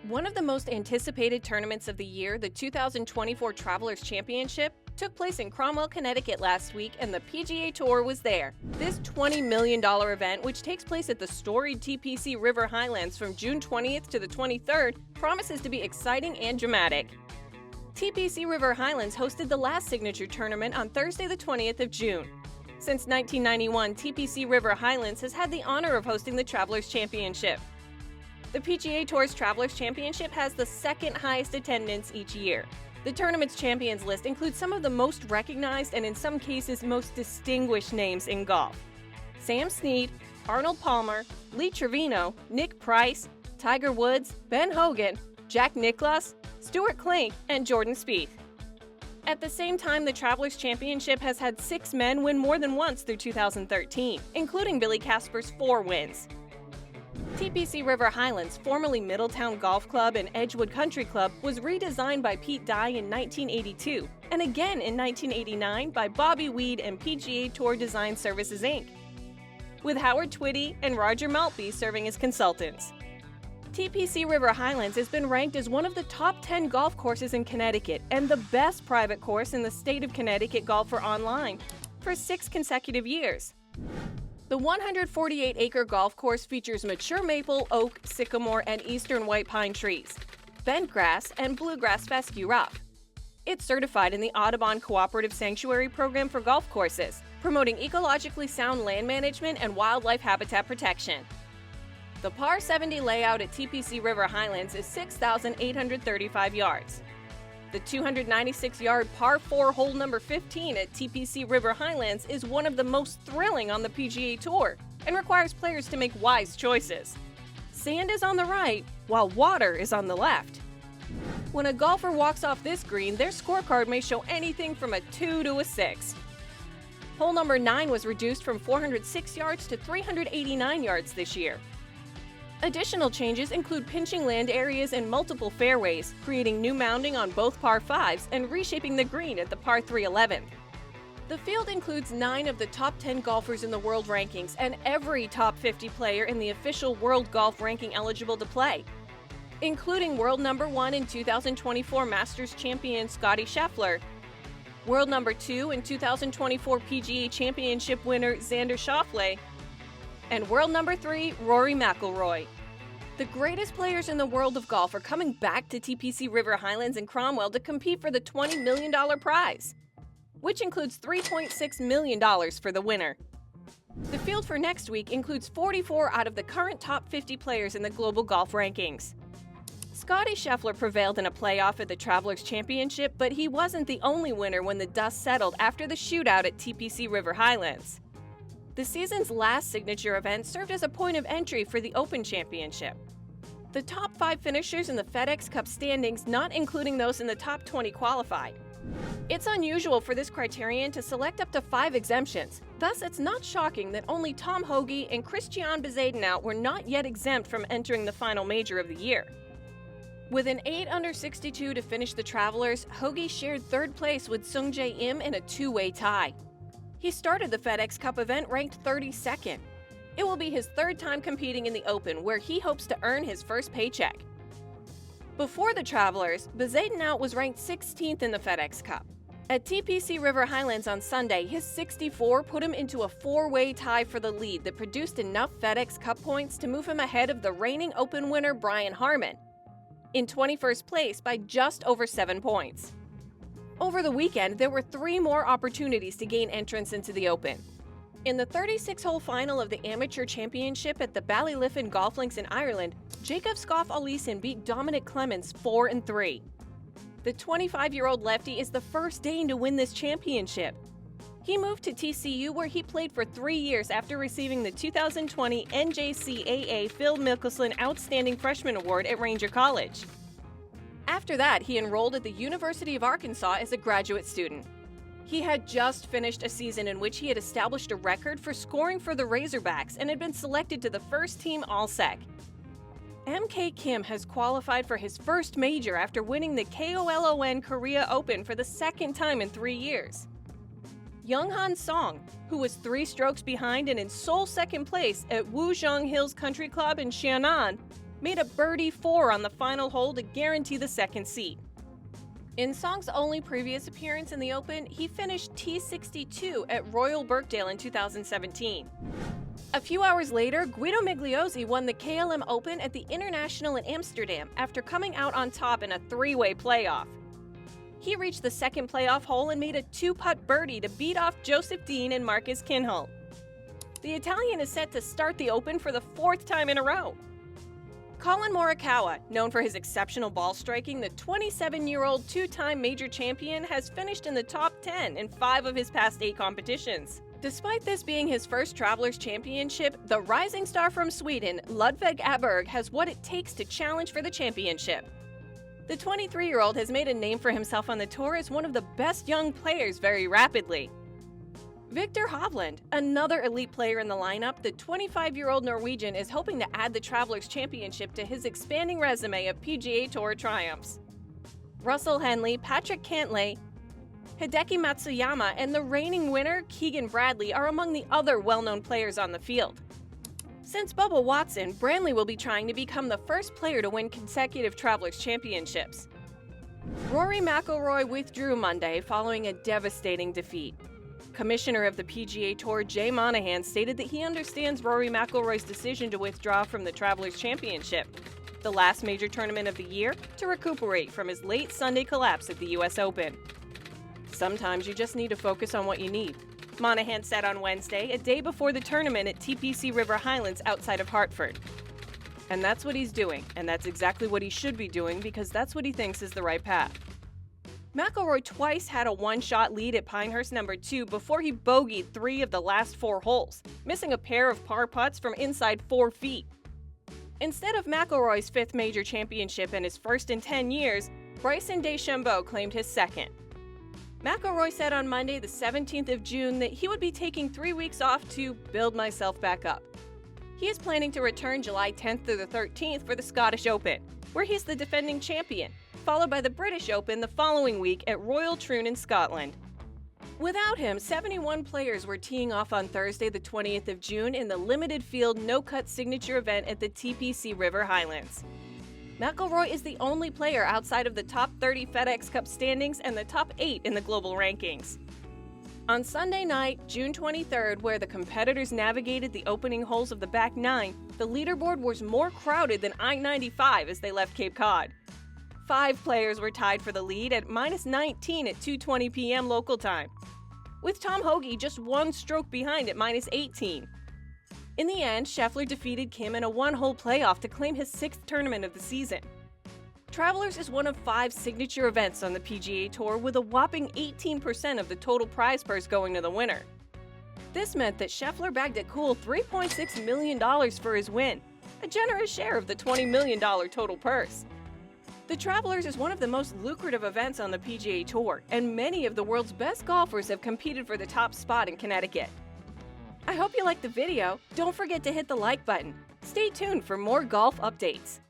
One of the most anticipated tournaments of the year, the 2024 Travelers Championship, took place in Cromwell, Connecticut last week, and the PGA Tour was there. This $20 million event, which takes place at the storied TPC River Highlands from June 20th to the 23rd, promises to be exciting and dramatic. TPC River Highlands hosted the last signature tournament on Thursday the 20th of June. Since 1991, TPC River Highlands has had the honor of hosting the Travelers Championship. The PGA Tour's Travelers Championship has the second highest attendance each year. The tournament's champions list includes some of the most recognized and in some cases most distinguished names in golf. Sam Snead, Arnold Palmer, Lee Trevino, Nick Price, Tiger Woods, Ben Hogan, Jack Nicklaus, Stuart Klink, and Jordan Spieth. At the same time, the Travelers Championship has had 6 men win more than once through 2013, including Billy Casper's 4 wins. TPC River Highlands, formerly Middletown Golf Club and Edgewood Country Club, was redesigned by Pete Dye in 1982, and again in 1989 by Bobby Weed and PGA Tour Design Services, Inc., with Howard Twitty and Roger Maltby serving as consultants. TPC River Highlands has been ranked as one of the top 10 golf courses in Connecticut and the best private course in the state of Connecticut Golfer Online for 6 consecutive years. The 148-acre golf course features mature maple, oak, sycamore, and eastern white pine trees, bent grass, and bluegrass fescue rough. It's certified in the Audubon Cooperative Sanctuary Program for golf courses, promoting ecologically sound land management and wildlife habitat protection. The par 70 layout at TPC River Highlands is 6,835 yards. The 296-yard par 4 hole number 15 at TPC River Highlands is one of the most thrilling on the PGA Tour and requires players to make wise choices. Sand is on the right, while water is on the left. When a golfer walks off this green, their scorecard may show anything from a 2 to a 6. Hole number 9 was reduced from 406 yards to 389 yards this year. Additional changes include pinching land areas in multiple fairways, creating new mounding on both par 5s, and reshaping the green at the par 3 11th. The field includes 9 of the top 10 golfers in the world rankings and every top 50 player in the official World Golf Ranking eligible to play, including world number 1 in 2024 Masters champion Scottie Scheffler, world number 2 in 2024 PGA Championship winner Xander Schauffele, and world number 3, Rory McIlroy. The greatest players in the world of golf are coming back to TPC River Highlands in Cromwell to compete for the $20 million prize, which includes $3.6 million for the winner. The field for next week includes 44 out of the current top 50 players in the global golf rankings. Scottie Scheffler prevailed in a playoff at the Travelers Championship, but he wasn't the only winner when the dust settled after the shootout at TPC River Highlands. The season's last signature event served as a point of entry for the Open Championship. The top 5 finishers in the FedEx Cup standings, not including those in the top 20, qualified. It's unusual for this criterion to select up to 5 exemptions. Thus, it's not shocking that only Tom Hoge and Christiaan Bezuidenhout were not yet exempt from entering the final major of the year. With an 8 under 62 to finish the Travelers, Hoge shared 3rd place with Sungjae Im in a 2-way tie. He started the FedEx Cup event ranked 32nd. It will be his 3rd time competing in the Open, where he hopes to earn his first paycheck. Before the Travelers, Bezuidenhout was ranked 16th in the FedEx Cup. At TPC River Highlands on Sunday, his 64 put him into a 4-way tie for the lead that produced enough FedEx Cup points to move him ahead of the reigning Open winner Brian Harman, in 21st place by just over 7 points. Over the weekend, there were 3 more opportunities to gain entrance into the Open. In the 36-hole final of the Amateur Championship at the Ballyliffin Golf Links in Ireland, Jacob Scoff-Oleason beat Dominic Clemens 4-3. The 25-year-old lefty is the first Dane to win this championship. He moved to TCU, where he played for 3 years after receiving the 2020 NJCAA Phil Mickelson Outstanding Freshman Award at Ranger College. After that, he enrolled at the University of Arkansas as a graduate student. He had just finished a season in which he had established a record for scoring for the Razorbacks and had been selected to the first-team All-Sec. MK Kim has qualified for his first major after winning the KOLON Korea Open for the 2nd time in 3 years. Younghan Song, who was 3 strokes behind and in sole 2nd place at Woojong Hills Country Club in Xianan, made a birdie 4 on the final hole to guarantee the second seat. In Song's only previous appearance in the Open, he finished T62 at Royal Birkdale in 2017. A few hours later, Guido Migliozzi won the KLM Open at the International in Amsterdam after coming out on top in a three-way playoff. He reached the second playoff hole and made a two-putt birdie to beat off Joseph Dean and Marcus Kinhult. The Italian is set to start the Open for the fourth time in a row. Colin Morikawa, known for his exceptional ball striking, the 27-year-old two-time major champion has finished in the top 10 in 5 of his past 8 competitions. Despite this being his first Travelers Championship, the rising star from Sweden, Ludvig Åberg, has what it takes to challenge for the championship. The 23-year-old has made a name for himself on the tour as one of the best young players very rapidly. Victor Hovland, another elite player in the lineup, the 25-year-old Norwegian is hoping to add the Travelers Championship to his expanding resume of PGA Tour triumphs. Russell Henley, Patrick Cantlay, Hideki Matsuyama, and the reigning winner, Keegan Bradley, are among the other well-known players on the field. Since Bubba Watson, Brantley will be trying to become the first player to win consecutive Travelers Championships. Rory McIlroy withdrew Monday following a devastating defeat. Commissioner of the PGA Tour Jay Monahan stated that he understands Rory McIlroy's decision to withdraw from the Travelers Championship, the last major tournament of the year, to recuperate from his late Sunday collapse at the US Open. Sometimes you just need to focus on what you need, Monahan said on Wednesday, a day before the tournament at TPC River Highlands outside of Hartford. And that's what he's doing, and that's exactly what he should be doing because that's what he thinks is the right path. McIlroy twice had a one-shot lead at Pinehurst No. 2 before he bogeyed 3 of the last 4 holes, missing a pair of par putts from inside 4 feet. Instead of McIlroy's 5th major championship and his first in 10 years, Bryson DeChambeau claimed his second. McIlroy said on Monday, the 17th of June, that he would be taking 3 weeks off to build myself back up. He is planning to return July 10th through the 13th for the Scottish Open, where he's the defending champion, followed by the British Open the following week at Royal Troon in Scotland. Without him, 71 players were teeing off on Thursday, the 20th of June in the limited field no-cut signature event at the TPC River Highlands. McIlroy is the only player outside of the top 30 FedEx Cup standings and the top 8 in the global rankings. On Sunday night, June 23rd, where the competitors navigated the opening holes of the back 9, the leaderboard was more crowded than I-95 as they left Cape Cod. 5 players were tied for the lead at -19 at 2:20 p.m. local time, with Tom Hoge just 1 stroke behind at -18. In the end, Scheffler defeated Kim in a 1-hole playoff to claim his 6th tournament of the season. Travelers is one of 5 signature events on the PGA Tour with a whopping 18% of the total prize purse going to the winner. This meant that Scheffler bagged a cool $3.6 million for his win, a generous share of the $20 million total purse. The Travelers is one of the most lucrative events on the PGA Tour, and many of the world's best golfers have competed for the top spot in Connecticut. I hope you liked the video. Don't forget to hit the like button. Stay tuned for more golf updates.